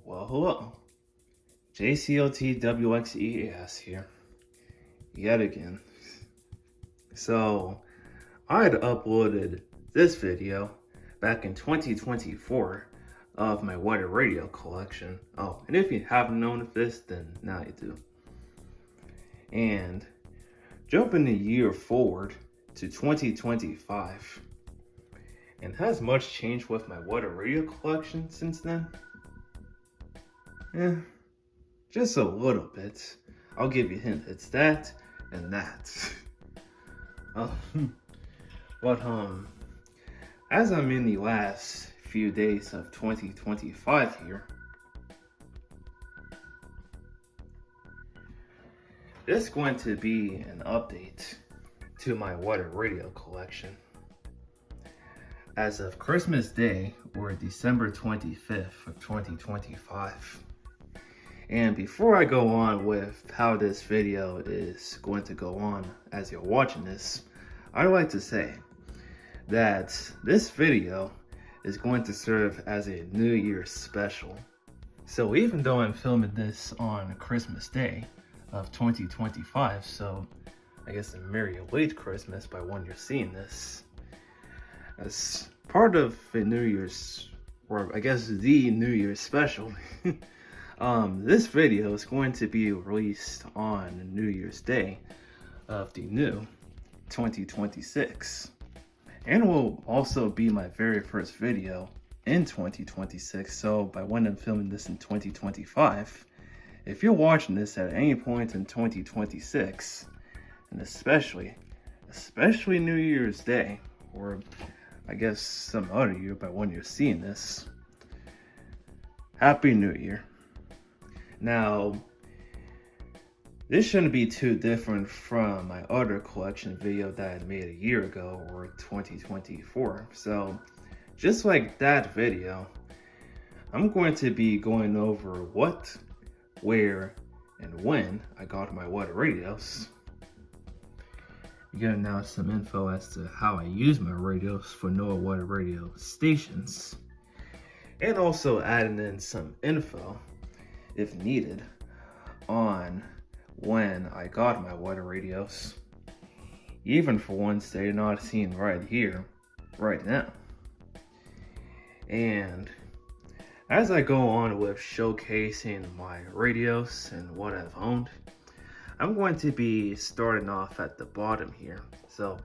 Well, hello. JayCLTWXEAS here. Yet again. So, I had uploaded this video back in 2024 of my weather radio collection. Oh, and if you haven't known of this, then now you do. And jumping a year forward to 2025. And has much changed with my weather radio collection since then? Just a little bit. I'll give you a hint. It's that and that. But as I'm in the last few days of 2025 here, this is going to be an update to my weather radio collection. As of Christmas Day, or December 25th of 2025. And before I go on with how this video is going to go on as you're watching this, I'd like to say that this video is going to serve as a New Year's special. So even though I'm filming this on Christmas Day of 2025, so I guess a Merry late Christmas by when you're seeing this, as part of a New Year's, or I guess the New Year's special, this video is going to be released on New Year's Day of the new 2026. And will also be my very first video in 2026. So by when I'm filming this in 2025, if you're watching this at any point in 2026, and especially New Year's Day, or I guess some other year by when you're seeing this, Happy New Year. Now, this shouldn't be too different from my other collection video that I made a year ago, or 2024. So, just like that video, I'm going to be going over what, where, and when I got my weather radios. You get now some info as to how I use my radios for NOAA weather radio stations. And also adding in some info, if needed, on when I got my weather radios, even for ones that you're not seeing right here, right now. And as I go on with showcasing my radios and what I've owned, I'm going to be starting off at the bottom here. So,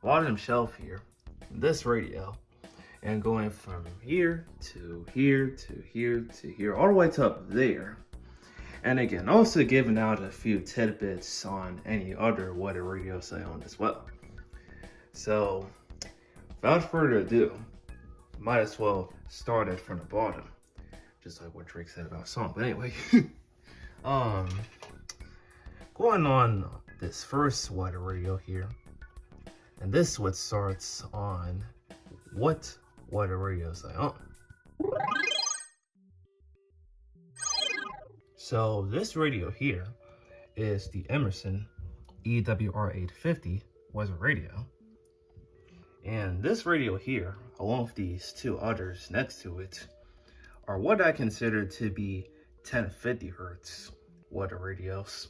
bottom shelf here, this radio, and going from here to here to here to here, all the way to up there. And again, also giving out a few tidbits on any other weather radios I own as well. So, without further ado, might as well start it from the bottom, just like what Drake said about a song. But anyway, going on this first weather radio here, and this is what starts on what weather radios I own. So this radio here is the Emerson EWR850 weather radio. And this radio here, along with these two others next to it, are what I consider to be 1050 hertz weather radios.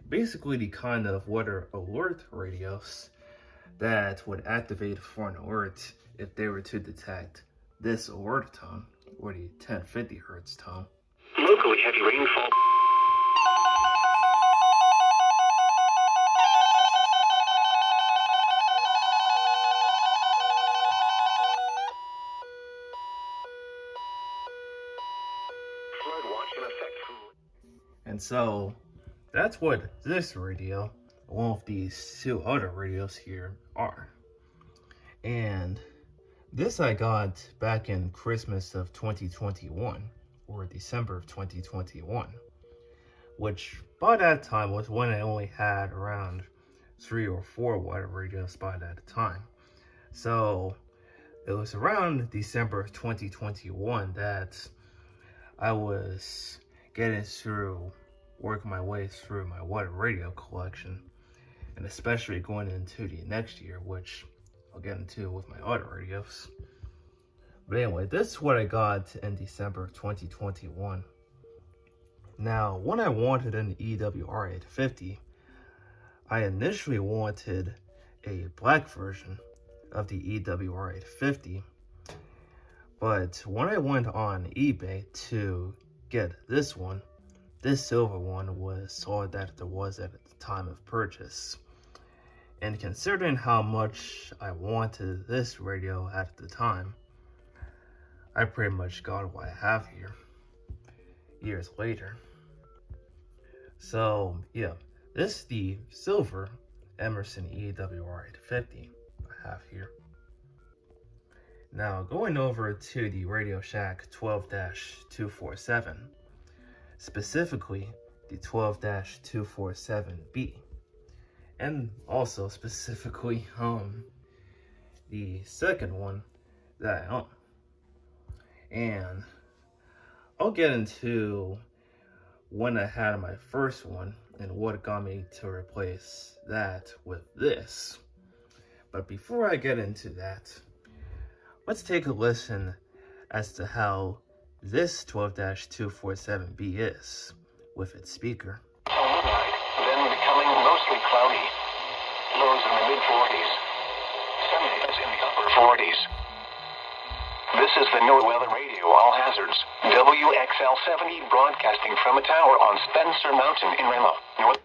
Basically the kind of weather alert radios that would activate for an alert if they were to detect this alert tone, or the 1050 hertz tone. Locally heavy rainfall. Flood watch in effect. And so that's what this radio, along with these two other radios here, are. And this I got back in Christmas of 2021, or December of 2021, which by that time was when I only had around 3 or 4 weather radios by that time. So it was around December of 2021 that I was getting through, working my way through my weather radio collection, and especially going into the next year, which I'll get into with my other radios. But anyway, this is what I got in December of 2021. Now, when I wanted an EWR850, I initially wanted a black version of the EWR850, but when I went on eBay to get this one, this silver one was all that there was at the time of purchase. And considering how much I wanted this radio at the time, I pretty much got what I have here years later. So yeah, this is the silver Emerson EWR850 I have here. Now going over to the Radio Shack 12-247, specifically the 12-247B, and also specifically the second one that I own. And I'll get into when I had my first one and what got me to replace that with this. But before I get into that, let's take a listen as to how this 12-247B is with its speaker. Midnight, then becoming mostly cloudy. Lows in the mid-40s. Sunny is in the upper 40s. This is the NOAA Weather Radio, all hazards. WXL70 broadcasting from a tower on Spencer Mountain in Reno, North.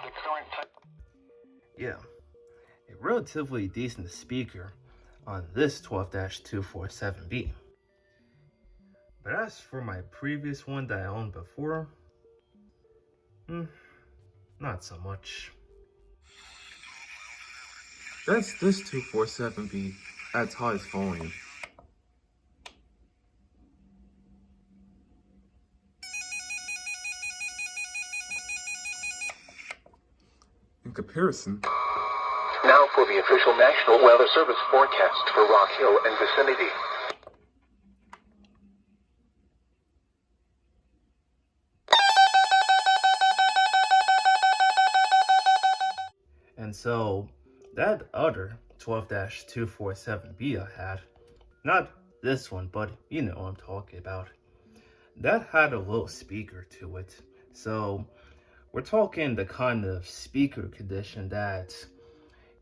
The current time. Yeah, a relatively decent speaker on this 12-247B. But as for my previous one that I owned before, not so much. That's this 247B at its highest volume. In comparison, Now for the official National Weather Service forecast for Rock Hill and vicinity. and so that other 12-247B I had, not this one, but you know what I'm talking about, that had a little speaker to it. So we're talking the kind of speaker condition that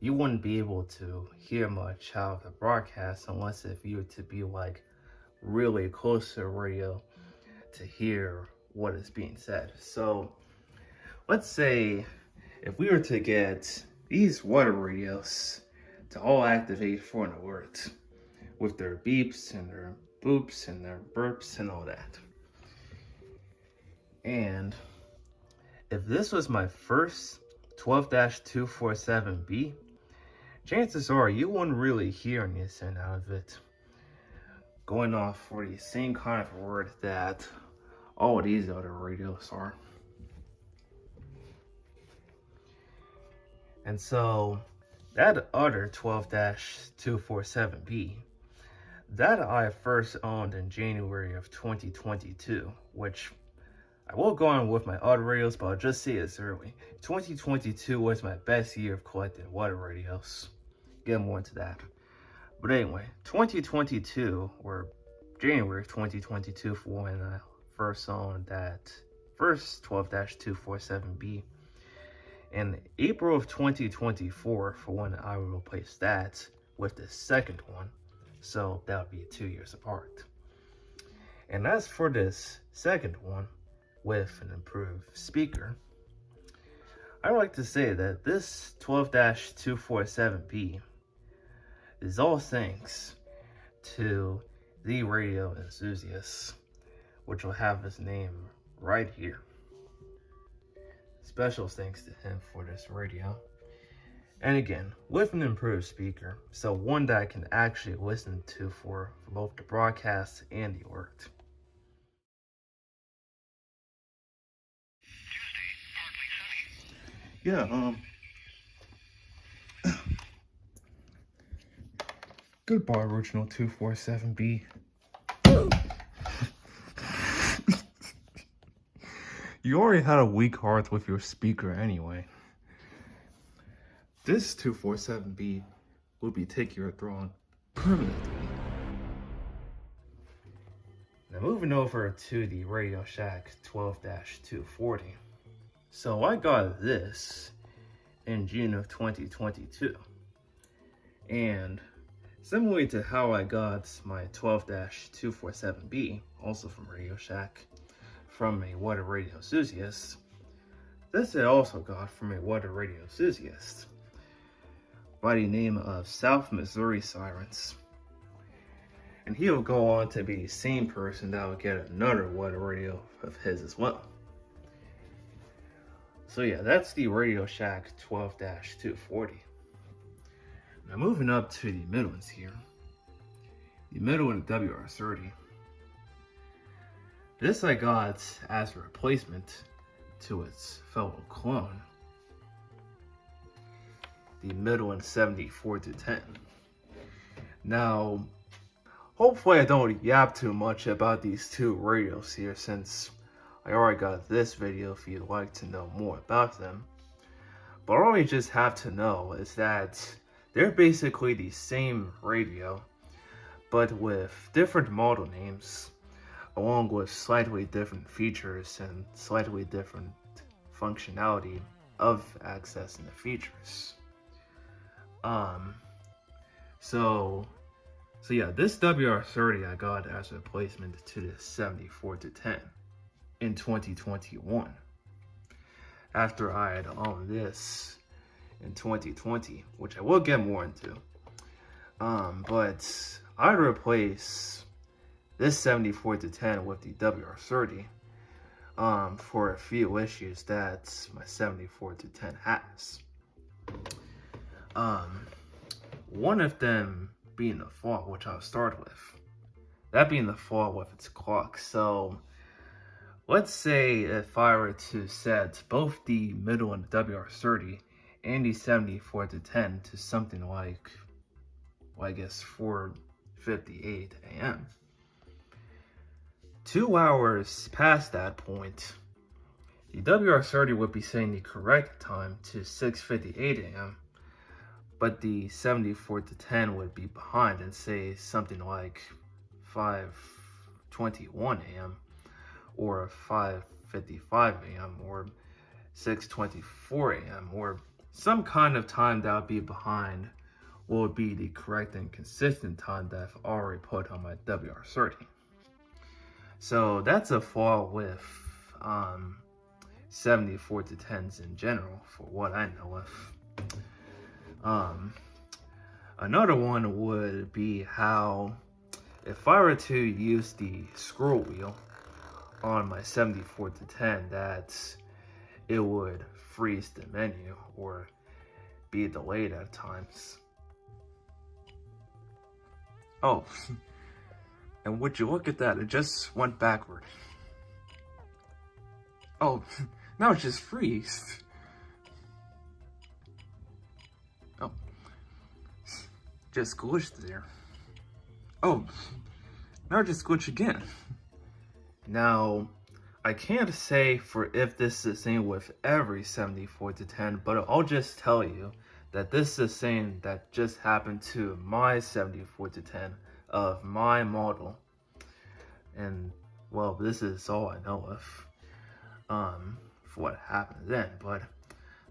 you wouldn't be able to hear much out of the broadcast unless if you were to be like really close to the radio to hear what is being said. So let's say if we were to get these water radios to all activate for an alert with their beeps and their boops and their burps and all that. And if this was my first 12-247B, chances are you wouldn't really hear anything out of it. Going off for the same kind of word that all these other radios are. And so that other 12-247B, that I first owned in January of 2022, which I will go on with my other radios, but I'll just say this early. 2022 was my best year of collecting water radios. Get more into that. But anyway, 2022, or January 2022 for when I first owned that first 12-247B. And April of 2024 for when I will replace that with the second one. So that would be 2 years apart. And as for this second one, with an improved speaker, I like to say that this 12-247B is all thanks to the radio enthusiast, which will have his name right here. Special thanks to him for this radio. And again, with an improved speaker, so one that I can actually listen to for both the broadcast and the alert. Yeah, goodbye, original 247B. You already had a weak heart with your speaker anyway. This 247B will be taking your throne permanently. Now moving over to the Radio Shack 12-240. So I got this in June of 2022. And similarly to how I got my 12-247B, also from Radio Shack, from a water radio enthusiast, this I also got from a water radio enthusiast by the name of South Missouri Sirens. And he'll go on to be the same person that will get another water radio of his as well. So yeah, that's the Radio Shack 12-240. Now moving up to the Midlands here. The Midland WR-30. This I got as a replacement to its fellow clone, the Midland 74-10. Now, hopefully I don't yap too much about these two radios here, since I already got this video if you'd like to know more about them. But all you just have to know is that they're basically the same radio, but with different model names, along with slightly different features and slightly different functionality of accessing the features. So yeah, this WR30 I got as a replacement to the 74-10 in 2021. After I had owned this in 2020, which I will get more into. But I'd replace this 74-10 with the WR30 for a few issues that my 74-10 has. One of them being the fault, which I'll start with. That being the fault with its clock. So let's say if I were to set both the Midland WR30 and the 74-10 to something like, well, I guess 4:58 a.m. 2 hours past that point, the WR30 would be saying the correct time to 6:58 a.m. But the 74-10 would be behind and say something like 5:21 a.m. or 5:55 a.m. or 6:24 a.m. or some kind of time that would be behind will be the correct and consistent time that I've already put on my WR30. So that's a flaw with 74-10s in general, for what I know of. Another one would be how if I were to use the scroll wheel on my 74-10, that it would freeze the menu or be delayed at times. Oh, and would you look at that, it just went backward. Oh, now it just freezed. Oh, just glitched there. Oh, now it just glitched again. Now, I can't say for if this is the same with every 74-10, but I'll just tell you that this is the same that just happened to my 74-10 of my model. And, well, this is all I know of for what happened then. But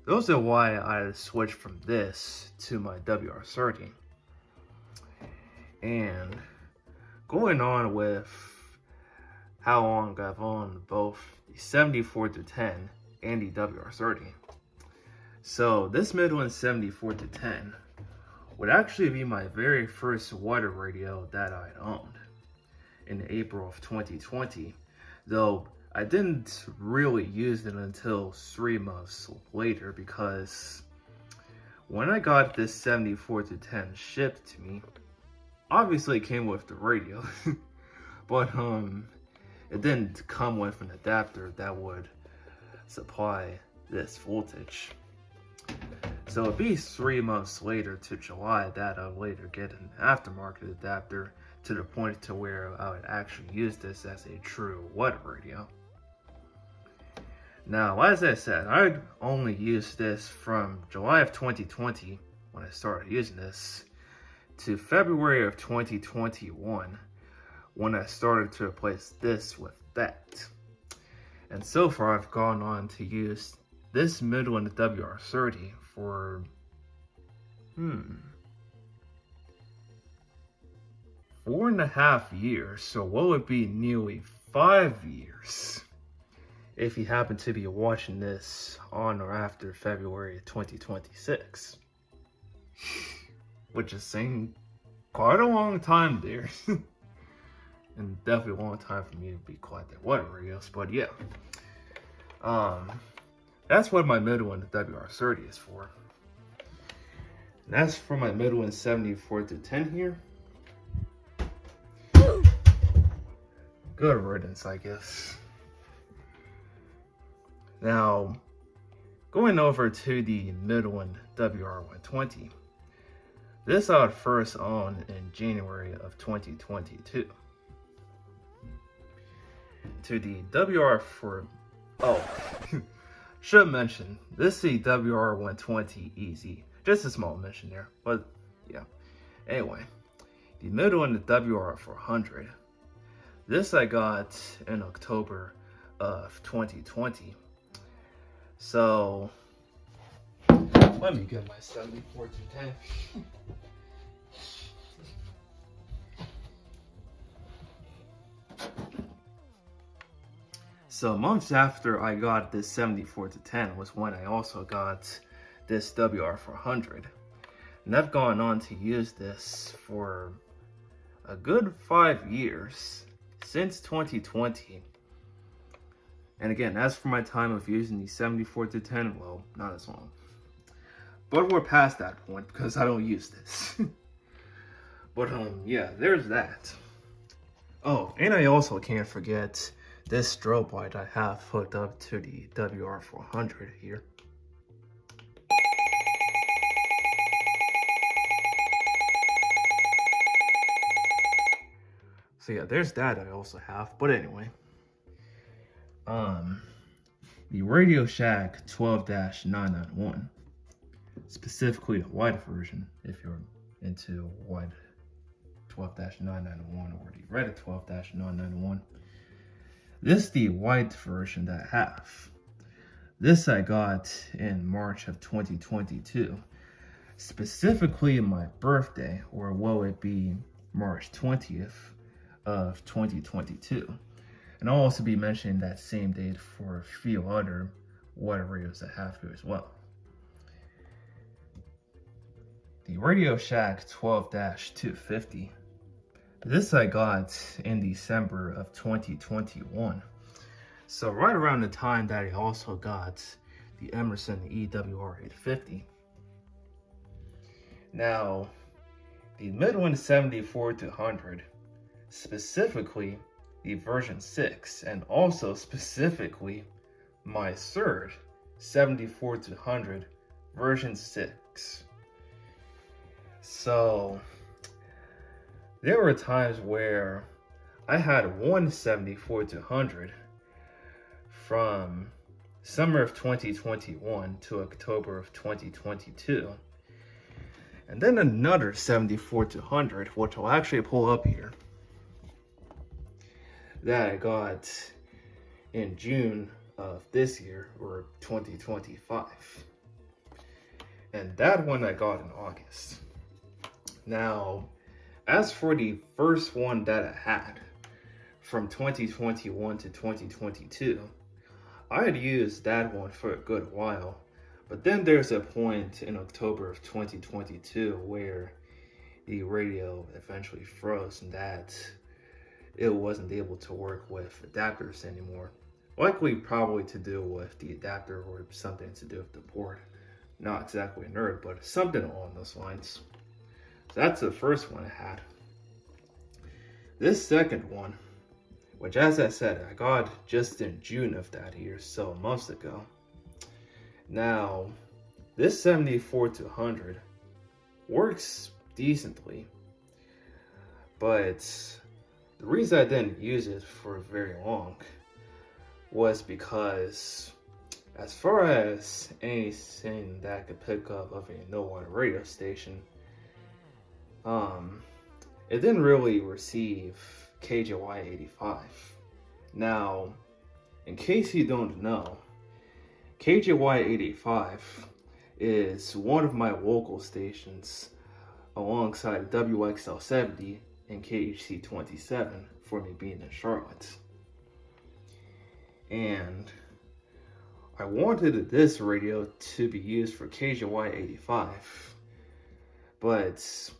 those are why I switched from this to my WR30. And going on with how long I've owned both the 74-10 and the WR30. So this Midland 74-10 would actually be my very first water radio that I owned in April of 2020, though I didn't really use it until 3 months later, because when I got this 74-10 shipped to me, obviously it came with the radio, but it didn't come with an adapter that would supply this voltage. So it'd be 3 months later to July that I would later get an aftermarket adapter to the point to where I would actually use this as a true water radio. Now, as I said, I only used this from July of 2020 when I started using this to February of 2021 when I started to replace this with that. And so far I've gone on to use this Midland WR-30 for 4.5 years. So what would be nearly 5 years if you happen to be watching this on or after February 2026. Which is saying quite a long time there. And definitely a long time for me to be quite that whatever else, but yeah. That's what my Midland WR-30 is for. And that's for my Midland 74-10 here. Good riddance, I guess. Now, going over to the Midland WR-120. This I would first own in January of 2022. To the should mention, this is the WR-120EZ. Just a small mention there, but yeah. Anyway, the Midland WR-400. This I got in October of 2020. So, let me get my 74-10. So months after I got this 74-10 was when I also got this WR-400. And I've gone on to use this for a good 5 years, since 2020. And again, as for my time of using the 74-10, well, not as long. But we're past that point because I don't use this. But yeah, there's that. Oh, and I also can't forget this strobe light I have hooked up to the WR-400 here. So yeah, there's that I also have. But anyway, the Radio Shack 12-991, specifically the white version, if you're into white 12-991 or the red 12-991. This is the white version that I have. This I got in March of 2022, specifically my birthday, or will it be March 20th of 2022. And I'll also be mentioning that same date for a few other white radios I have here as well. The Radio Shack 12-250. This I got in December of 2021. So right around the time that I also got the Emerson EWR850. Now, the Midland 74-100, specifically the version 6, and also specifically my third 74-100 version 6. So there were times where I had one 74-100 from summer of 2021 to October of 2022. And then another 74-100, which I'll actually pull up here, that I got in June of this year, or 2025. And that one I got in August. Now, as for the first one that I had from 2021 to 2022, I had used that one for a good while, but then there's a point in October of 2022 where the radio eventually froze and that it wasn't able to work with adapters anymore. Likely probably to do with the adapter or something to do with the port. Not exactly a nerd, but something along those lines. So that's the first one I had. This second one, which as I said, I got just in June of that year, so months ago. Now, this 74-100 works decently, but the reason I didn't use it for very long was because as far as anything that I could pick up of a no-one radio station, it didn't really receive KJY85. Now, in case you don't know, KJY85 is one of my local stations alongside WXL70 and KHC27 for me being in Charlotte. And I wanted this radio to be used for KJY85, but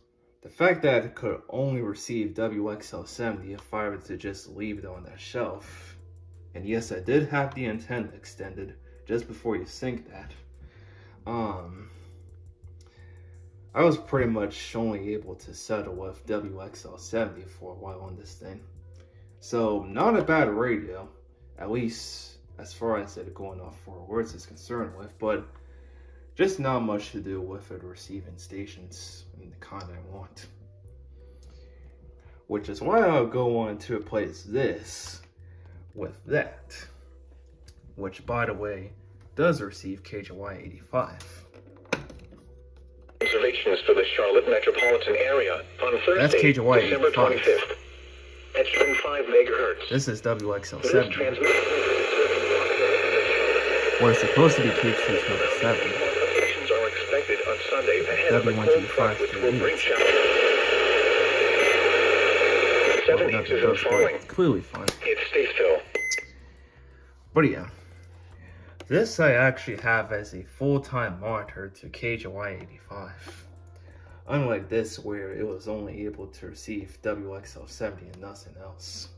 the fact that it could only receive WXL70 if I were to just leave it on that shelf, and yes, I did have the antenna extended just before you sync that, I was pretty much only able to settle with WXL70 for a while on this thing. So not a bad radio, at least as far as it going off 4 words is concerned with, but just not much to do with it receiving stations in the kind I want. Which is why I'll go on to replace this with that, which by the way does receive KJY85. Observations for the Charlotte metropolitan area on Thursday, That's KJY85. December 25th. At 5 megahertz. This is WXL70. Where it's supposed to be KHC27. Observations are expected on Sunday ahead of the cold front, which will bring showers. 7 inches of falling. Clearly fine. It's Statesville. But yeah, this I actually have as a full-time monitor to KJY85. Unlike this where it was only able to receive WXL70 and nothing else.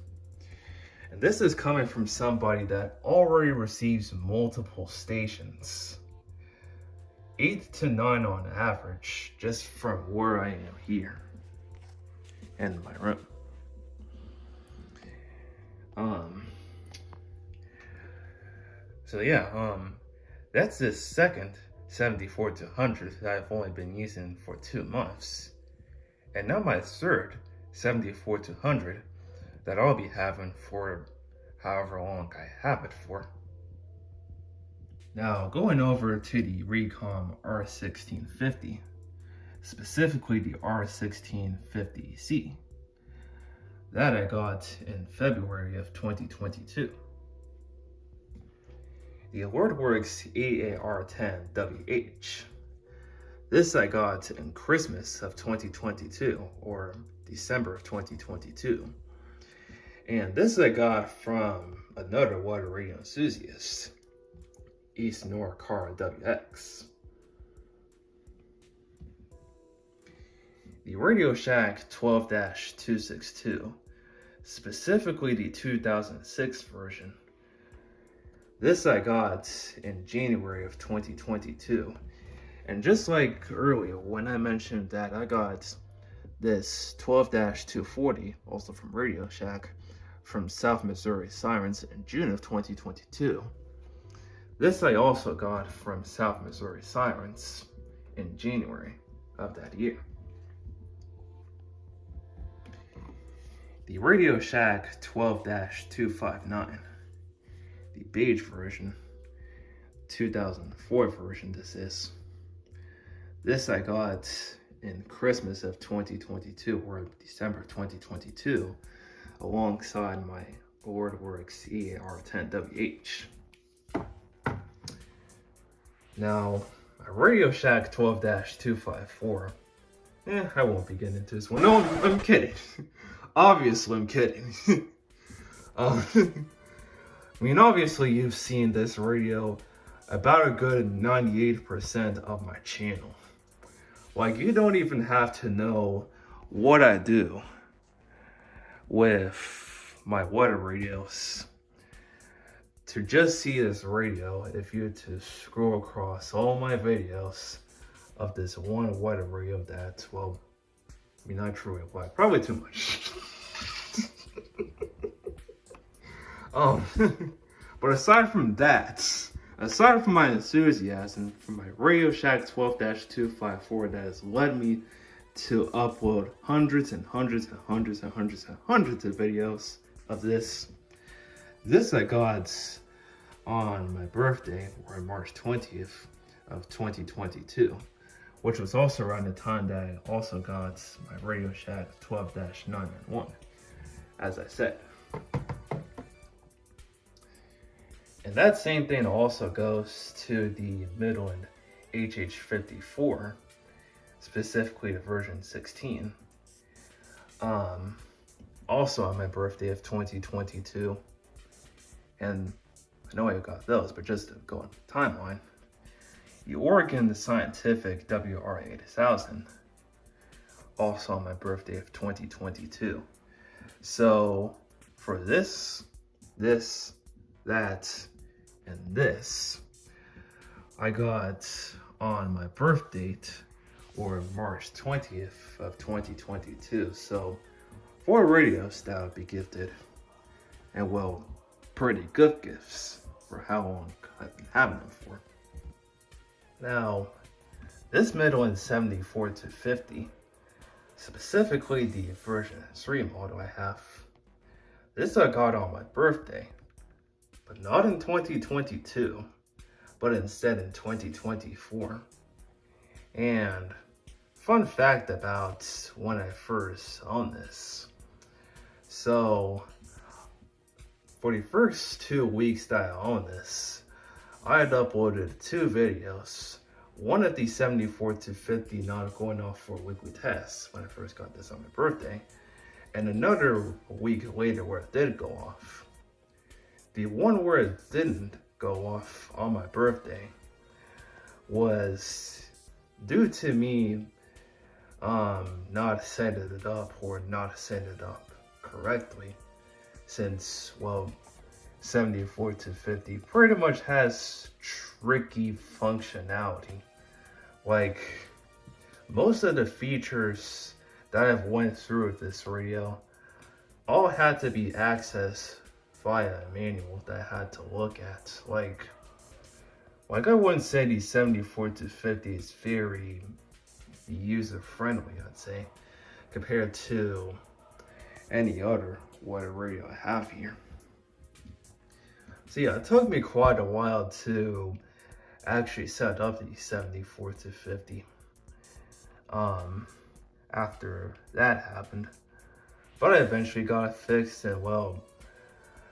And this is coming from somebody that already receives multiple stations. 8 to 9 on average, just from where I am here in my room. So yeah, that's the second 74 to 100 that I've only been using for 2 months. And now my third 74 to 100 that I'll be having for however long I have it for. Now going over to the Recom R1650, specifically the R1650C, that I got in February of 2022. The Works EAR-10WH. This I got in Christmas of 2022, or December of 2022. And this I got from another water radio enthusiast, East Norcar WX. The Radio Shack 12-262, specifically the 2006 version. This I got in January of 2022. And just like earlier when I mentioned that I got this 12-240, also from Radio Shack, from South Missouri Sirens in June of 2022. This I also got from South Missouri Sirens in January of that year. The Radio Shack 12-259, the beige version, 2004 version this is. This I got in Christmas of 2022, or December 2022, alongside my Works EAR-10WH. Now, a Radio Shack 12-254, I won't be getting into this one. No, I'm kidding. Obviously, I'm kidding. I mean, obviously, you've seen this radio about a good 98% of my channel. Like, you don't even have to know what I do with my water radios to just see this radio if you were to scroll across all my videos of this one water radio that, well, I mean, not truly applied, probably too much. But aside from that, aside from my enthusiasm for my Radio Shack 12-254 that has led me to upload hundreds and hundreds and hundreds and hundreds and hundreds of videos of this I got on my birthday, or March 20th of 2022, which was also around the time that I also got my Radio Shack 12-991, as I said. And that same thing also goes to the Midland WR850, specifically the version 16. Also on my birthday of 2022. And I know I got those, but just to go on the timeline, the Oregon Scientific WR8000, also on my birthday of 2022. So for this, that, and this, I got on my birth date, or March 20th of 2022. So 4 radios that would be gifted, and well, pretty good gifts for how long I've been having them for. Now, this Midland 74-50, specifically the version 3 model I have, this I got on my birthday, but not in 2022, but instead in 2024. And fun fact about when I first owned this. So for the first 2 weeks that I owned this, I had uploaded 2 videos. One at the 74-50, not going off for a weekly test when I first got this on my birthday, and another week later where it did go off. The one where it didn't go off on my birthday was due to me not setting it up, or not setting it up correctly, since, well, 74-50 pretty much has tricky functionality. Like, most of the features that I've went through with this radio all had to be accessed via a manual that I had to look at. Like I wouldn't say the 74-50 is very user-friendly, I'd say, compared to any other water radio I have here. So yeah, it took me quite a while to actually set up the 74-50 after that happened, but I eventually got it fixed, and well,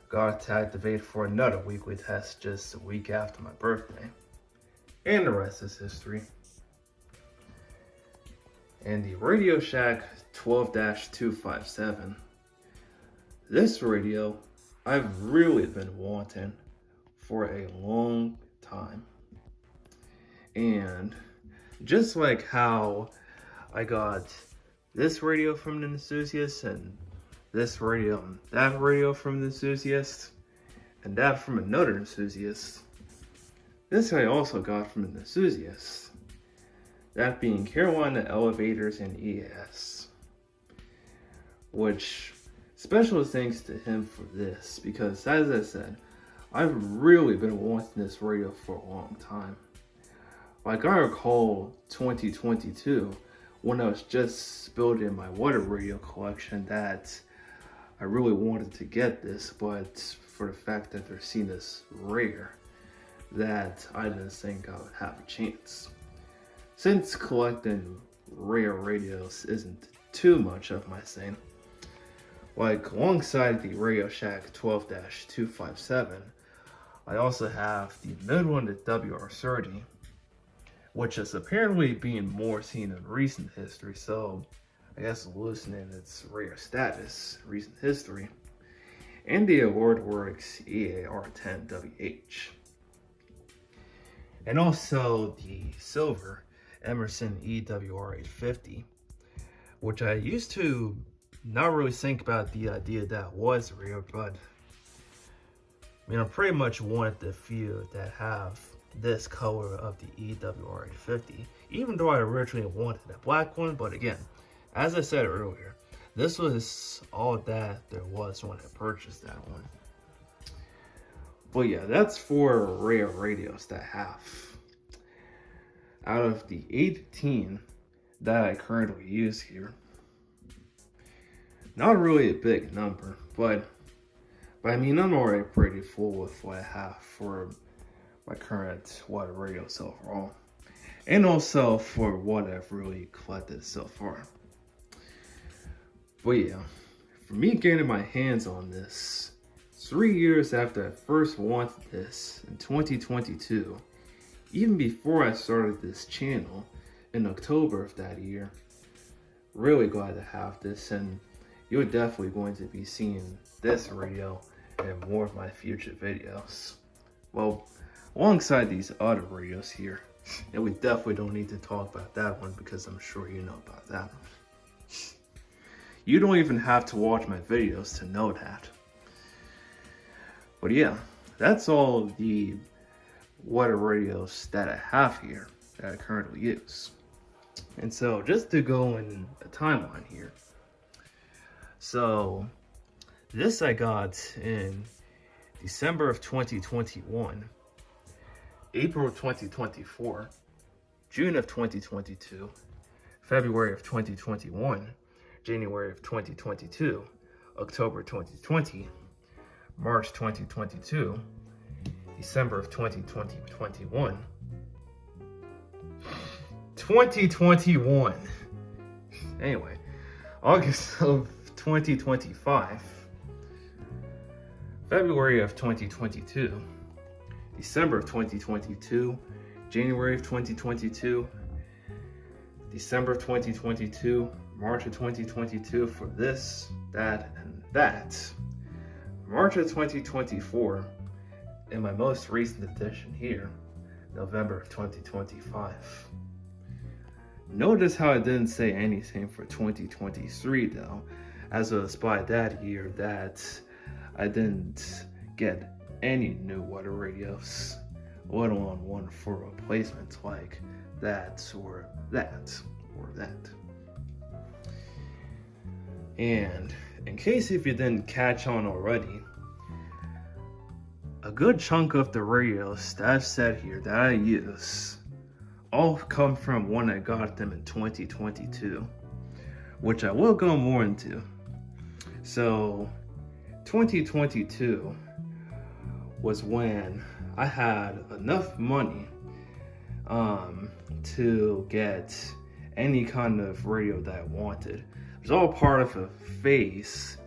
got it to activate for another weekly test just a week after my birthday, and the rest is history. And the Radio Shack 12-257, this radio I've really been wanting for a long time. And just like how I got this radio from the enthusiast, and this radio and that radio from the enthusiast, and that from another enthusiast, this I also got from an enthusiast, that being Carolina Elevators and EAS, which special thanks to him for this, because as I said, I've really been wanting this radio for a long time. Like, I recall 2022 when I was just building my water radio collection that I really wanted to get this, but for the fact that they're seen as rare, that I didn't think I would have a chance. Since collecting rare radios isn't too much of my thing, like alongside the Radio Shack 12-257, I also have the Midland WR-30, which is apparently being more seen in recent history, so I guess loosening its rare status, recent history, and the Works EAR-10WH. And also the silver Emerson EWR850, which I used to not really think about the idea that was rare, but I mean, I pretty much wanted the few that have this color of the EWR850, even though I originally wanted a black one. But again, as I said earlier, this was all that there was when I purchased that one. But yeah, that's 4 rare radios that I have. Out of the 18 that I currently use here, not really a big number, but But I mean, I'm already pretty full with what I have for my current water radios overall. And also for what I've really collected so far. But yeah, for me getting my hands on this, 3 years after I first wanted this in 2022, even before I started this channel in October of that year, really glad to have this, and you're definitely going to be seeing this radio in more of my future videos. Well, alongside these other radios here, and we definitely don't need to talk about that one because I'm sure you know about that one. You don't even have to watch my videos to know that. But yeah, that's all the water radios that I have here that I currently use. And so just to go in a timeline here. So this I got in December of 2021, April of 2024, June of 2022, February of 2021, January of 2022, October 2020, March 2022, December of 2021, 2021. Anyway, August of 2025, February of 2022, December of 2022, January of 2022, December of 2022, March of 2022 for this, that, and that. March of 2024, in my most recent edition here, November of 2025. Notice how I didn't say anything for 2023 though, as it was by that year that I didn't get any new water radios, let alone one for replacement like that or that or that. And in case if you didn't catch on already, a good chunk of the radios that I've said here that I use all come from when I got them in 2022, which I will go more into. So 2022 was when I had enough money to get any kind of radio that I wanted. It was all part of a phase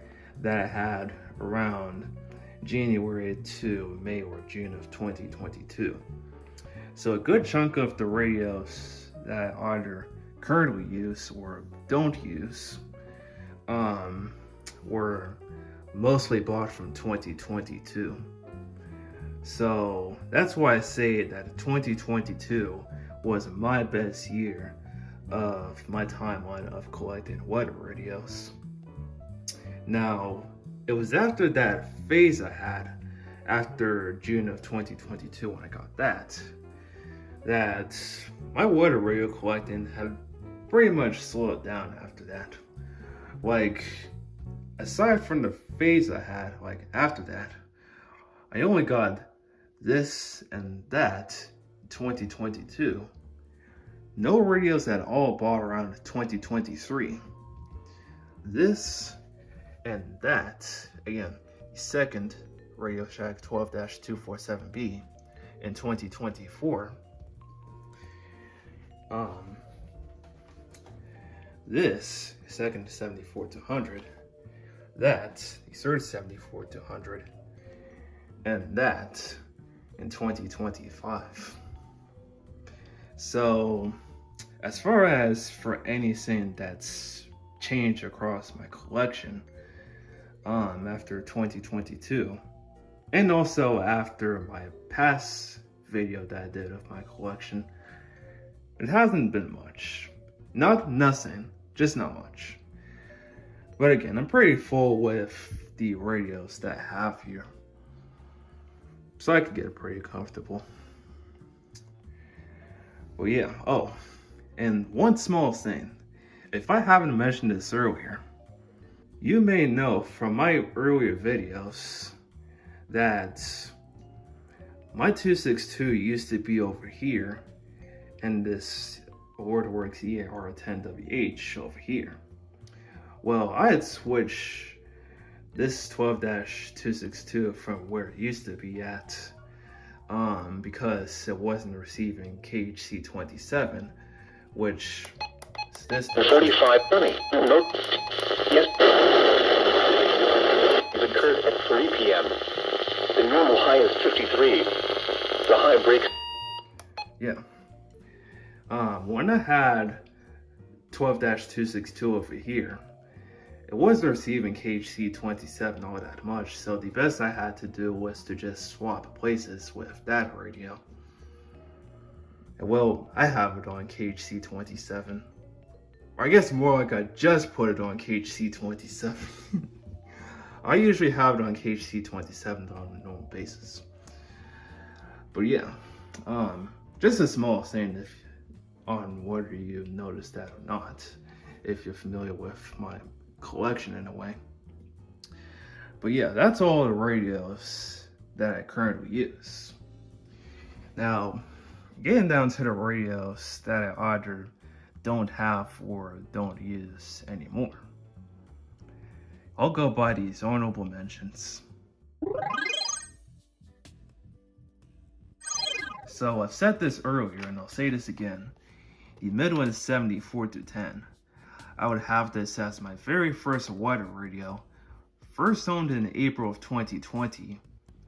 that I had around January to May or June of 2022. So a good chunk of the radios that I either currently use or don't use were mostly bought from 2022. So that's why I say that 2022 was my best year of my timeline of collecting weather radios. Now, it was after that phase I had, after June of 2022 when I got that my weather radio collecting had pretty much slowed down after that. Like, aside from the phase I had, like after that, I only got this and that in 2022. No radios at all bought around 2023. This and that, again, second Radio Shack 12-247B in 2024. This second 74-100, that the third 74-100, and that in 2025. So as far as for anything that's changed across my collection after 2022, and also after my past video that I did of my collection, it hasn't been much. Not nothing, just not much. But again, I'm pretty full with the radios that I have here, so I could get pretty comfortable. Well, yeah. Oh, and one small thing. If I haven't mentioned this earlier, you may know from my earlier videos that my 262 used to be over here, and this Works EAR-10WH over here. Well, I had switched this 12-262 from where it used to be at, because it wasn't receiving KHC 27, which is this 45 Bunny. Note. Yes. It occurred at 3 p.m. The normal high is 53. The high breaks. Yeah. When I had 12-262 over here, it wasn't receiving KHC 27 all that much, so the best I had to do was to just swap places with that radio. And well, I have it on KHC 27. Or I guess more like I just put it on KHC 27. I usually have it on KHC 27 on a normal basis. But yeah, just a small thing if on whether you noticed that or not, if you're familiar with my collection in a way. But yeah, that's all the radios that I currently use. Now, getting down to the radios that I either don't have or don't use anymore. I'll go by these honorable mentions. So I've said this earlier and I'll say this again. The Midland 74-10. I would have this as my very first weather radio, first owned in April of 2020,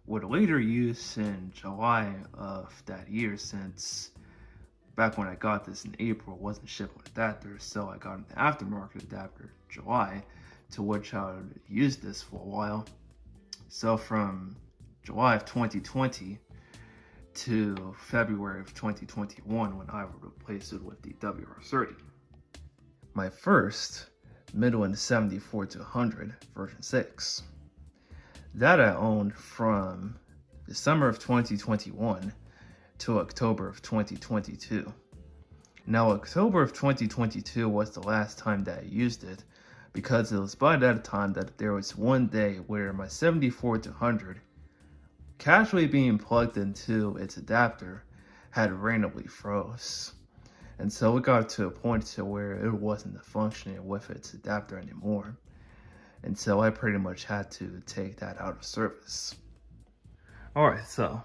with later use in July of that year, since back when I got this in April it wasn't shipped with adapter, so I got an aftermarket adapter in July, to which I would use this for a while. So from July of 2020 to February of 2021 when I would replace it with the WR-30. My first Midland 74-100 version 6. That I owned from December of 2021 to October of 2022. Now October of 2022 was the last time that I used it, because it was by that time that there was one day where my 74-100, casually being plugged into its adapter, had randomly froze. And so it got to a point to where it wasn't functioning with its adapter anymore. And so I pretty much had to take that out of service. Alright, so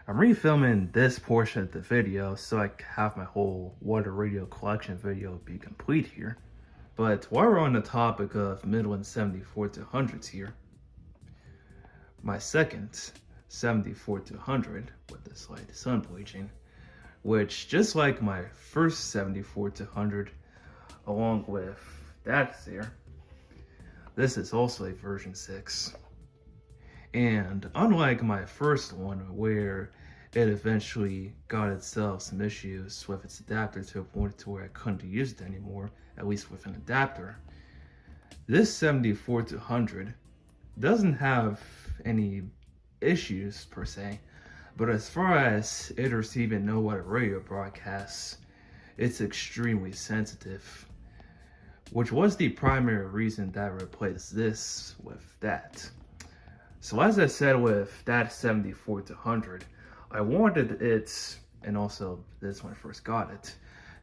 I'm refilming this portion of the video so I can have my whole water radio collection video be complete here. But while we're on the topic of Midland 74-100s here, my second 74-100 with the slight sun bleaching, which just like my first 74-100, along with that there, this is also a version 6. And unlike my first one, where it eventually got itself some issues with its adapter to a point to where I couldn't use it anymore, at least with an adapter, this 74-100 doesn't have any issues per se. But as far as it receiving no weather radio broadcasts, it's extremely sensitive, which was the primary reason that I replaced this with that. So as I said with that 74-100, I wanted it, and also this when I first got it,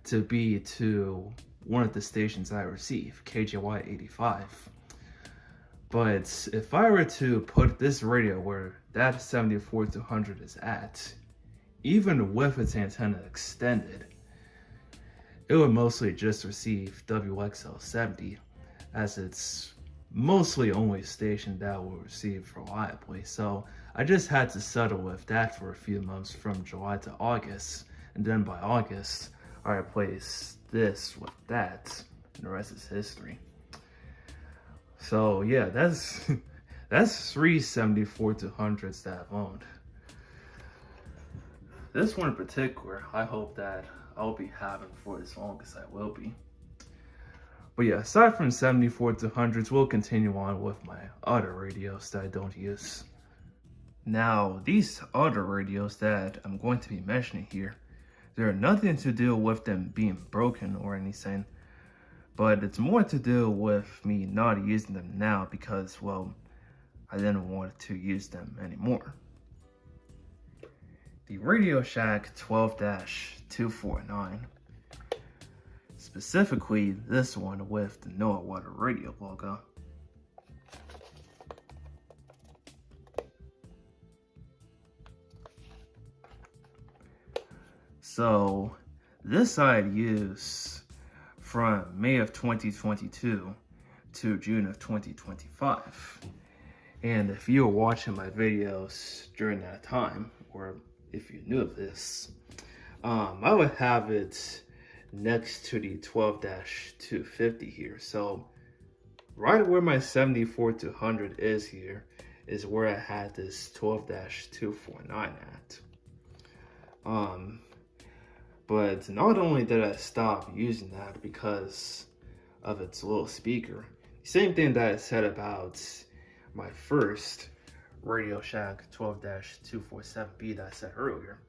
to be to one of the stations I receive, KEYNOTE. But if I were to put this radio where that 74-100 is at, even with its antenna extended, it would mostly just receive WXL70, as it's mostly only station that will receive reliably. So I just had to settle with that for a few months from July to August, and then by August I replaced this with that, and the rest is history. So yeah, that's 3 74-100s that I've owned. This one in particular, I hope that I'll be having for as long as I will be. But yeah, aside from 74-100s, we'll continue on with my other radios that I don't use. Now, these other radios that I'm going to be mentioning here, they're nothing to do with them being broken or anything, but it's more to do with me not using them now because, well, I didn't want to use them anymore. The Radio Shack 12-249, specifically this one with the NOAA Water Radio logo. So this I'd use from May of 2022 to June of 2025. And if you were watching my videos during that time, or if you knew of this, I would have it next to the 12-250 here. So right where my 74-100 is here is where I had this 12-249 at. But not only did I stop using that because of its little speaker, same thing that I said about my first Radio Shack 12-247B that I said earlier.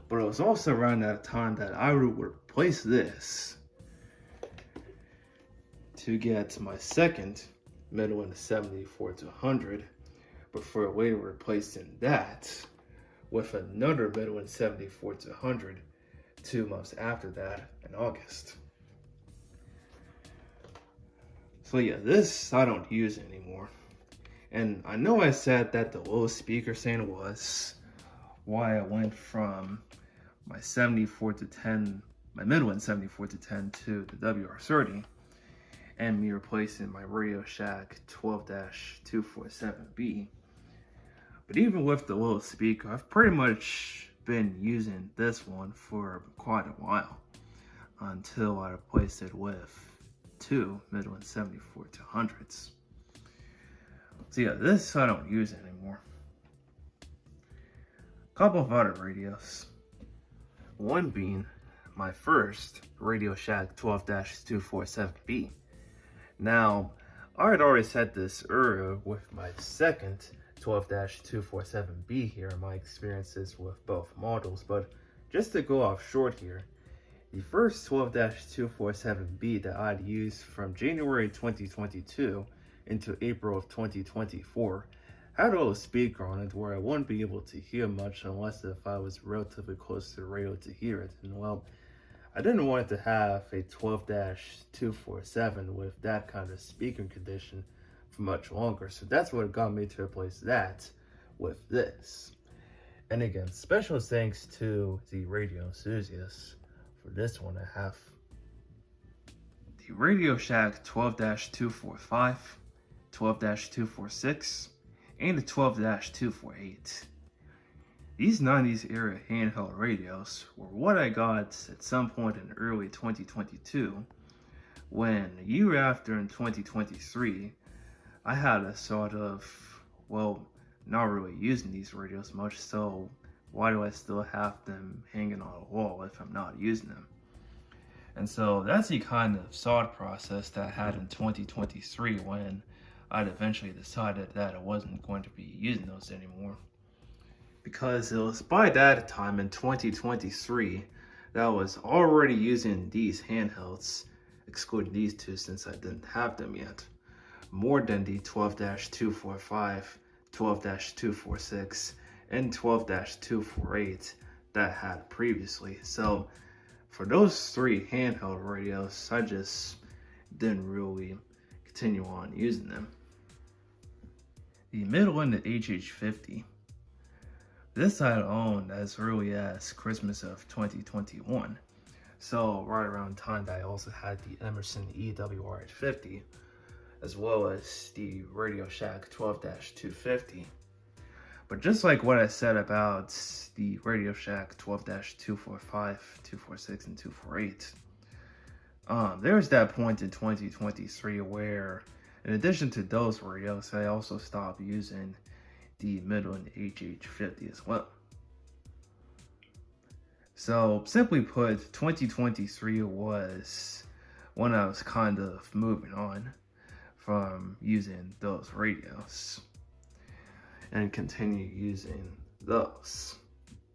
But it was also around that time that I would replace this to get my second Midland 74-100 before later replacing that with another Midland 74-100 2 months after that in August. So yeah, this I don't use anymore. And I know I said that the low speaker stand was why I went from my 74-10, my Midland 74-10 to the WR-30, and me replacing my Radio Shack 12-247B. But even with the little speaker, I've pretty much been using this one for quite a while until I replaced it with 2 Midland 74-100s. So yeah, this I don't use anymore. A couple of other radios. One being my first Radio Shack 12-247B. Now, I had already said this earlier with my second 12-247B here, my experiences with both models, but just to go off short here, the first 12-247B that I'd used from January 2022 into April of 2024 had a little speaker on it where I wouldn't be able to hear much unless if I was relatively close to the radio to hear it. And well, I didn't want to have a 12-247 with that kind of speaker condition for much longer, so that's what got me to replace that with this. And again, special thanks to the radio enthusiast for this one. I have the Radio Shack 12-245, 12-246, and the 12-248. These 90s era handheld radios were what I got at some point in early 2022, when a year after in 2023, I had a sort of, well, not really using these radios much, so why do I still have them hanging on a wall if I'm not using them? And so that's the kind of thought process that I had in 2023 when I'd eventually decided that I wasn't going to be using those anymore. Because it was by that time in 2023 that I was already using these handhelds, excluding these two since I didn't have them yet, more than the 12-245, 12-246, and 12-248 that I had previously. So for those 3 handheld radios, I just didn't really continue on using them. The Midland WR850. This I owned as early as Christmas of 2021. So right around time that I also had the Emerson EWR850, as well as the Radio Shack 12-250. But just like what I said about the Radio Shack 12-245, 246, and 248, there's that point in 2023 where, in addition to those radios, I also stopped using the Midland WR850 as well. So simply put, 2023 was when I was kind of moving on from using those radios and continue using those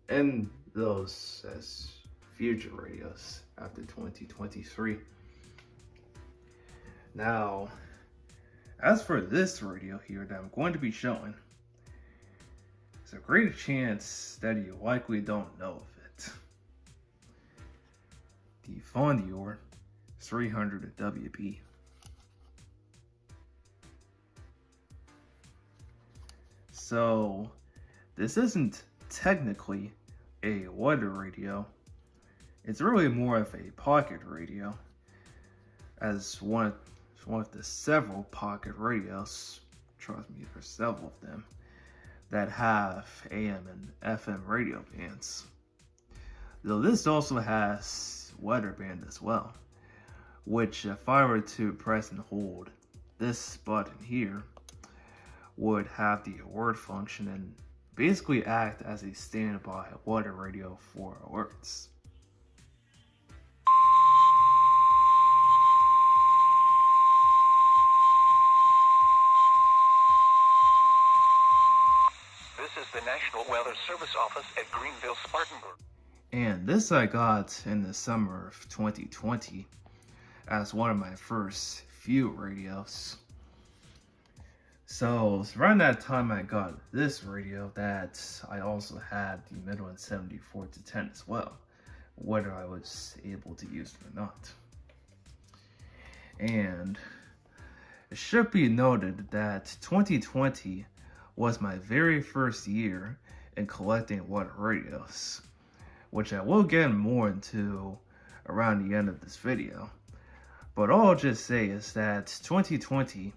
and those as future radios after 2023. Now, as for this radio here that I'm going to be showing, there's a great chance that you likely don't know of it. The JayCLTWXEAS's. So this isn't technically a weather radio, it's really more of a pocket radio, as one of the several pocket radios, trust me, there's several of them, that have AM and FM radio bands. Though this also has weather band as well, which if I were to press and hold this button here, would have the alert function and basically act as a standby weather radio for alerts. This is the National Weather Service Office at Greenville, Spartanburg. And this I got in the summer of 2020 as one of my first few radios. So it's around that time I got this radio that I also had the Midland WR-30 as well, whether I was able to use it or not. And it should be noted that 2020 was my very first year in collecting weather radios, which I will get more into around the end of this video. But all I'll just say is that 2020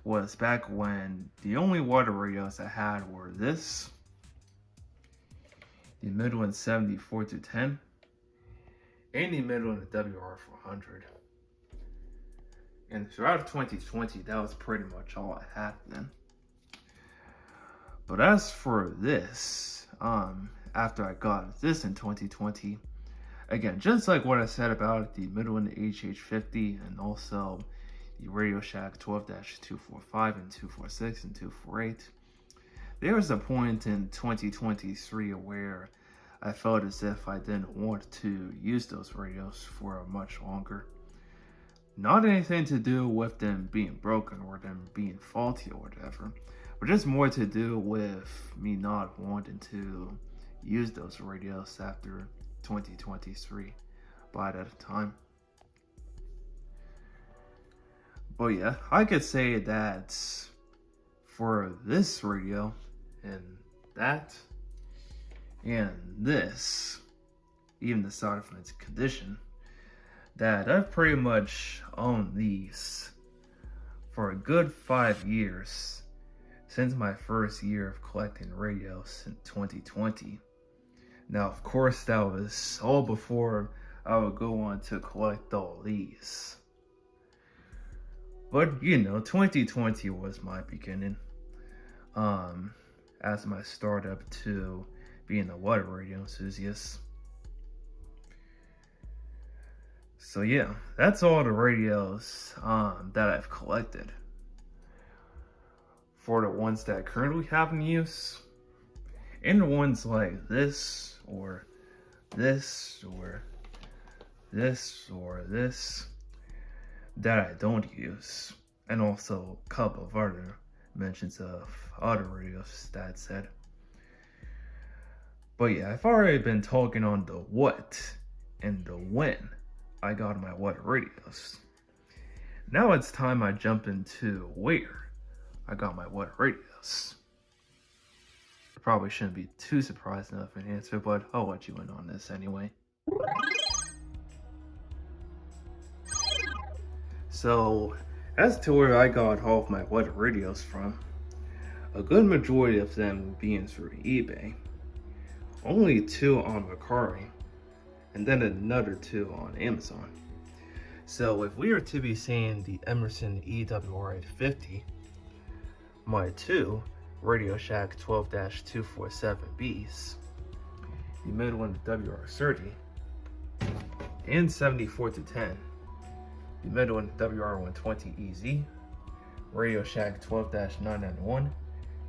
was back when the only weather radios I had were this, the Midland WR-30, and the Midland WR-400. And throughout 2020, that was pretty much all I had then. But as for this, after I got this in 2020, again, just like what I said about the Midland WR850 and also the Radio Shack 12-245 and 246 and 248, there was a point in 2023 where I felt as if I didn't want to use those radios for much longer. Not anything to do with them being broken or them being faulty or whatever, but just more to do with me not wanting to use those radios after 2023 by that time. But yeah, I could say that for this radio and that and this, even the side of its condition, that I've pretty much owned these for a good 5 years since my first year of collecting radios in 2020. Now, of course, that was all before I would go on to collect all these. But, you know, 2020 was my beginning, as my startup to being a weather radio enthusiast. So yeah, that's all the radios that I've collected. For the ones that I currently have in use, and the ones like this, or this, or this, or this, that I don't use, and also a couple of other mentions of other radios that said. But yeah, I've already been talking on the what and the when I got my weather radios. Now it's time I jump into where I got my weather radios. I probably shouldn't be too surprised enough in answer, but I'll let you in on this anyway. So, as to where I got all of my weather radios from, a good majority of them being through eBay, only 2 on Mercari, and then another 2 on Amazon. So if we are to be seeing the Emerson EWR850, my 2 Radio Shack 12-247Bs, the Midland WR-30, and 74-10, the Midland WR120EZ, Radio Shack 12-991,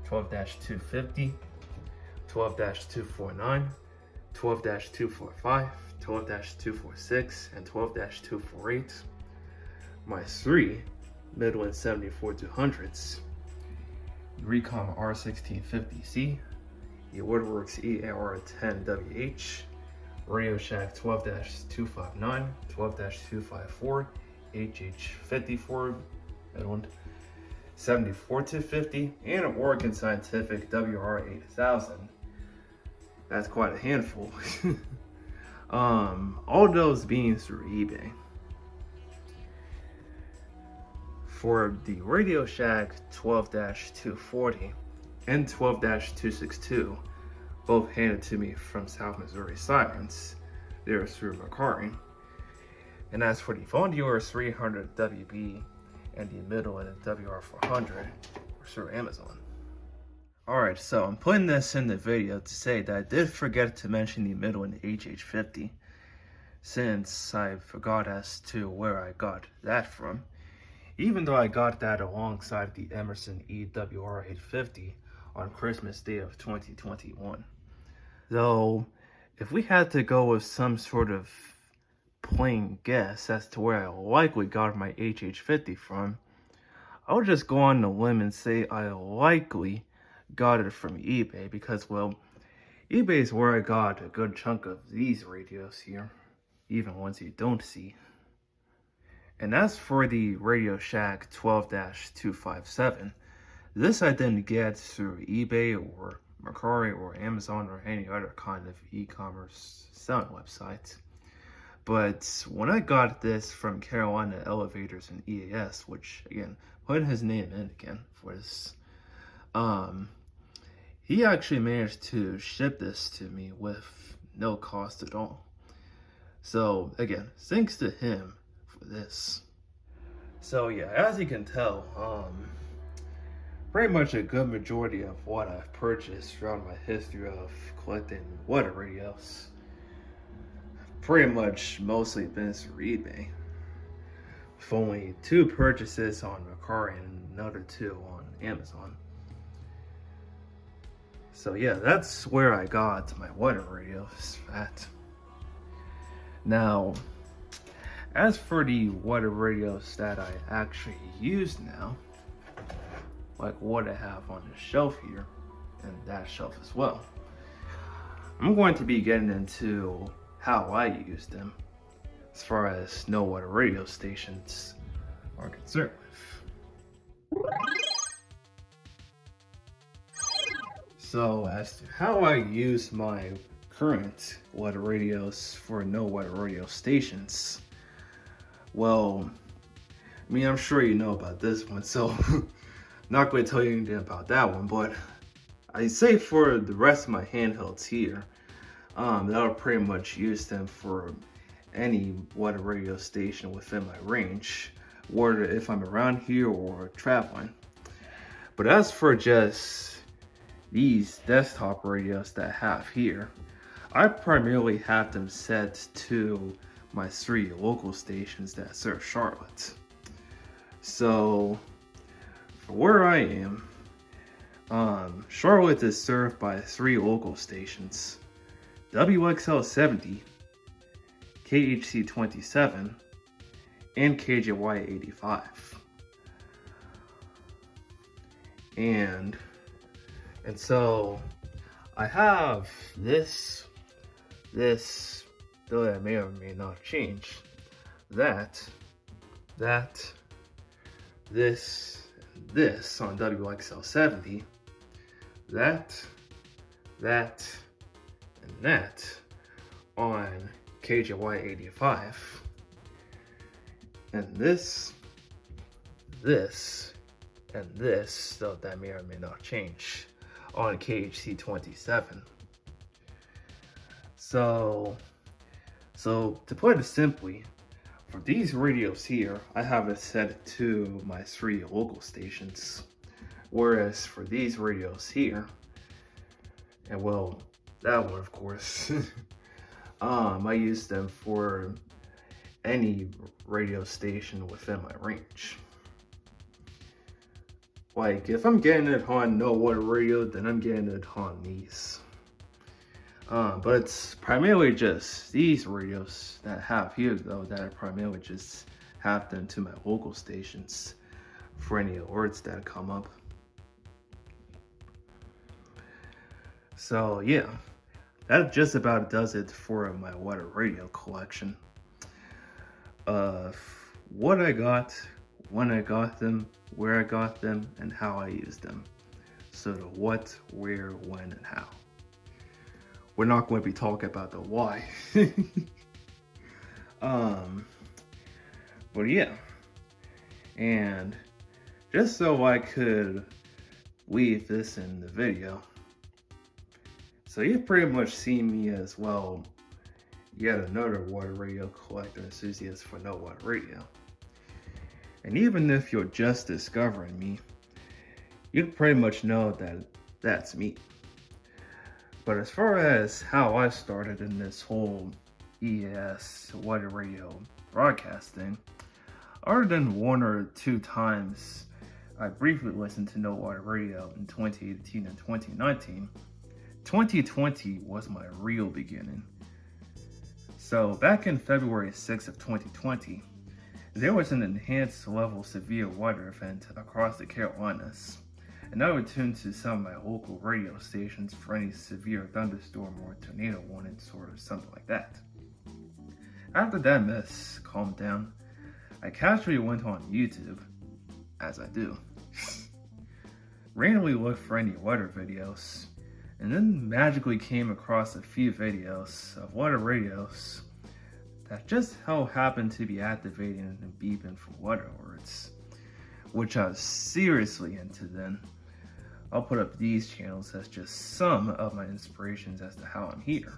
12-250, 12-249, 12-245, 12-246, and 12-248, my 3 Midland 74-200s, Recom R1650C, the Works EAR-10WH, Radio Shack 12-259, 12-254, HH54, Midland 74-50, and an Oregon Scientific WR8000 That's quite a handful. All those being through eBay. For the Radio Shack 12-240 and 12-262, both handed to me from South Missouri Sirens, they're through Macari. And as for the Von WR850 and the Midland WR-400, we're through Amazon. Alright, so I'm putting this in the video to say that I did forget to mention the Midland WR850, since I forgot as to where I got that from, even though I got that alongside the Emerson EWR850 on Christmas Day of 2021. Though, if we had to go with some sort of plain guess as to where I likely got my HH50 from, I'll just go on the limb and say I likely got it from eBay, because, well, eBay is where I got a good chunk of these radios here, even ones you don't see. And as for the Radio Shack 12-257, this I didn't get through eBay or Macari or Amazon or any other kind of e-commerce selling website. But when I got this from Carolina Elevators and EAS, which, again, put his name in again for this, he actually managed to ship this to me with no cost at all. So, again, thanks to him for this. So, yeah, as you can tell, pretty much a good majority of what I've purchased throughout my history of collecting weather radios pretty much mostly been through eBay, with only 2 purchases on Macari and another 2 on Amazon. So yeah, that's where I got my weather radios at. Now, as for the weather radios that I actually use now, like what I have on the shelf here, and that shelf as well, I'm going to be getting into how I use them as far as no weather radio stations are concerned. So as to how I use my current weather radios for no weather radio stations, well, I mean, I'm sure you know about this one, so not going to tell you anything about that one, but I say for the rest of my handhelds here, that'll pretty much use them for any weather radio station within my range, whether if I'm around here or traveling. But as for just these desktop radios that I have here, I primarily have them set to my 3 local stations that serve Charlotte. So for where I am, Charlotte is served by 3 local stations: WXL70, KHC27, and KJY85. And so I have this, though that may or may not change, this on WXL70, that, and that on KJY85, and this, and this, though that may or may not change, on KHC27. So to put it simply, for these radios here, I have it set to my 3 local stations, whereas for these radios here, and well, that one of course, I use them for any radio station within my range. Like, if I'm getting it on no weather radio, then I'm getting it on these. But it's primarily just these radios that I have here, though, that I primarily just have them to my local stations for any alerts that come up. So yeah, that just about does it for my weather radio collection. What I got, when I got them, where I got them, and how I used them. So the what, where, when, and how. we're not going to be talking about the why. But yeah, and just so I could weave this in the video, so you've pretty much seen me as well, yet another water radio collector enthusiast for no water radio. And even if you're just discovering me, you pretty much know that that's me. But as far as how I started in this whole EAS water radio broadcasting, other than one or two times I briefly listened to no water radio in 2018 and 2019, 2020 was my real beginning. So back in February 6th of 2020, there was an enhanced level severe weather event across the Carolinas, and I would tune to some of my local radio stations for any severe thunderstorm or tornado warnings or something like that. After that mess calmed down, I casually went on YouTube, as I do, randomly looked for any weather videos, and then magically came across a few videos of weather radios that just so happened to be activating and beeping for weather alerts, which I was seriously into then. I'll put up these channels as just some of my inspirations as to how I'm here.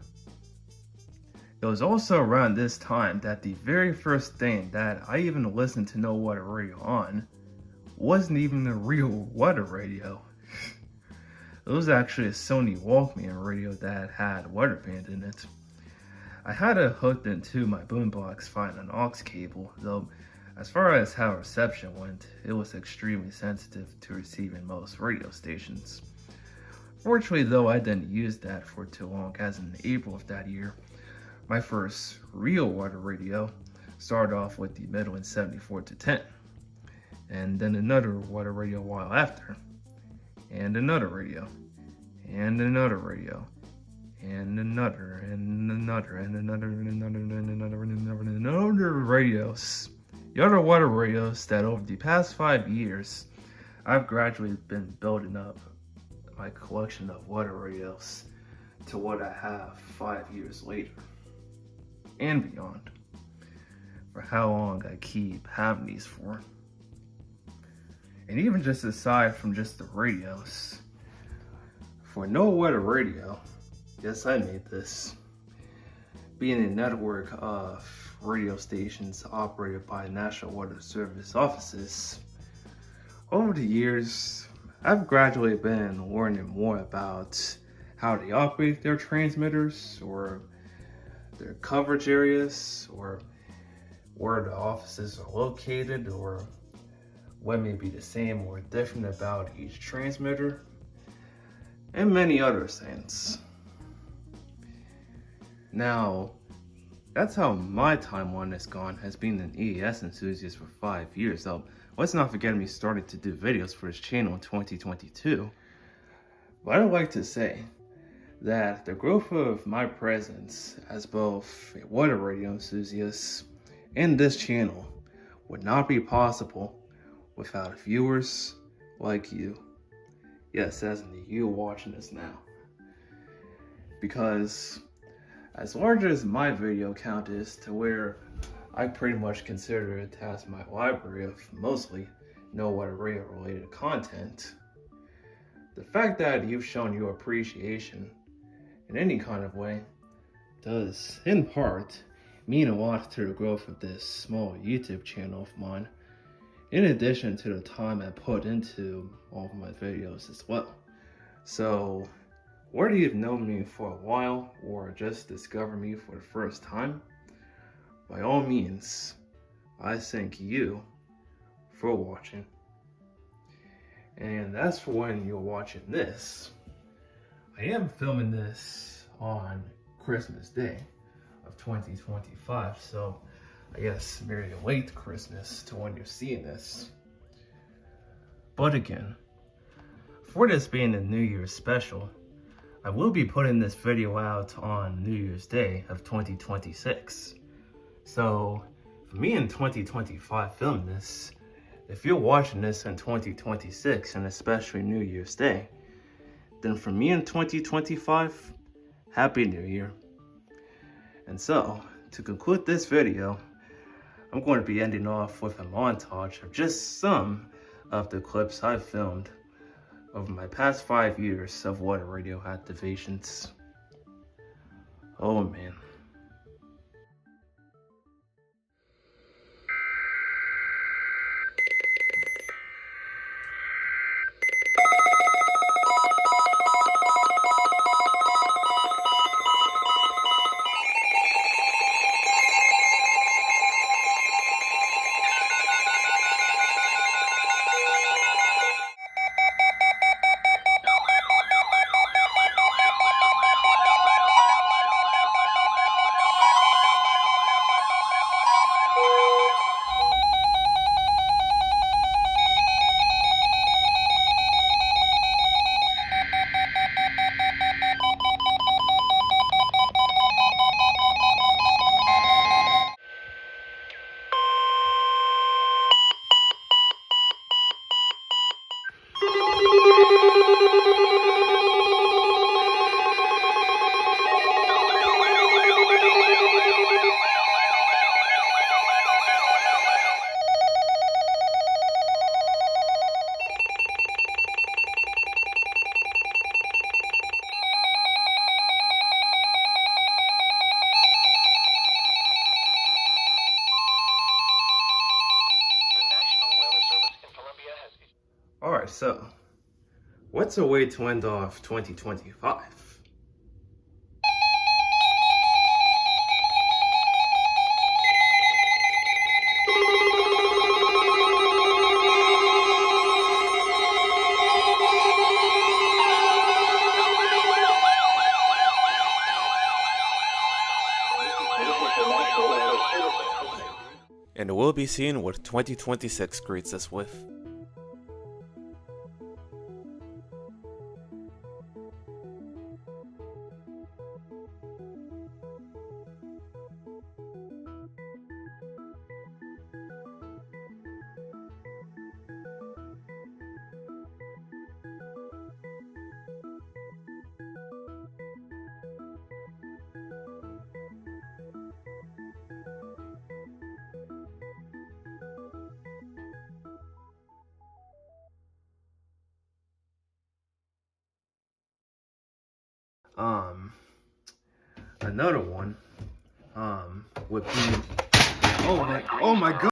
It was also around this time that the very first thing that I even listened to no weather radio on wasn't even a real weather radio. It was actually a Sony Walkman radio that had weather band in it. I had it hooked into my boombox via an aux cable, though as far as how reception went, it was extremely sensitive to receiving most radio stations. Fortunately though, I didn't use that for too long, as in April of that year, my first real weather radio started off with the Midland 74-10, and then another weather radio a while after, and another radio, and another radio, and another, and another, and another, and another, and another, and another, and another radios. The other weather radios that over the past 5 years, I've gradually been building up my collection of weather radios to what I have 5 years later, and beyond, for how long I keep having these for. And even just aside from just the radios, for no weather radio, yes, I made this, being a network of radio stations operated by National Weather Service offices, over the years, I've gradually been learning more about how they operate their transmitters, or their coverage areas, or where the offices are located, or what may be the same or different about each transmitter, and many other things. Now, that's how my timeline has gone, has been an EAS enthusiast for 5 years. So let's not forget me started to do videos for this channel in 2022. But I'd like to say that the growth of my presence as both a weather radio enthusiast and this channel would not be possible without viewers like you. Yes, as in you watching this now. Because as large as my video count is, to where I pretty much consider it as my library of mostly no weather radio related content, the fact that you've shown your appreciation in any kind of way does, in part, mean a lot to the growth of this small YouTube channel of mine, in addition to the time I put into all of my videos as well. So, whether you've known me for a while or just discovered me for the first time, by all means, I thank you for watching. And as for when you're watching this, I am filming this on Christmas Day of 2025, so I guess very late Christmas to when you're seeing this. But again, for this being a New Year's special, I will be putting this video out on New Year's Day of 2026. So, for me in 2025 filming this, if you're watching this in 2026, and especially New Year's Day, then for me in 2025, Happy New Year. And so, to conclude this video, I'm going to be ending off with a montage of just some of the clips I've filmed over my past 5 years of water radio activations. Oh man. Alright, so what's a way to end off 2025? And we'll be seeing what 2026 greets us with. Another one would be, oh my god.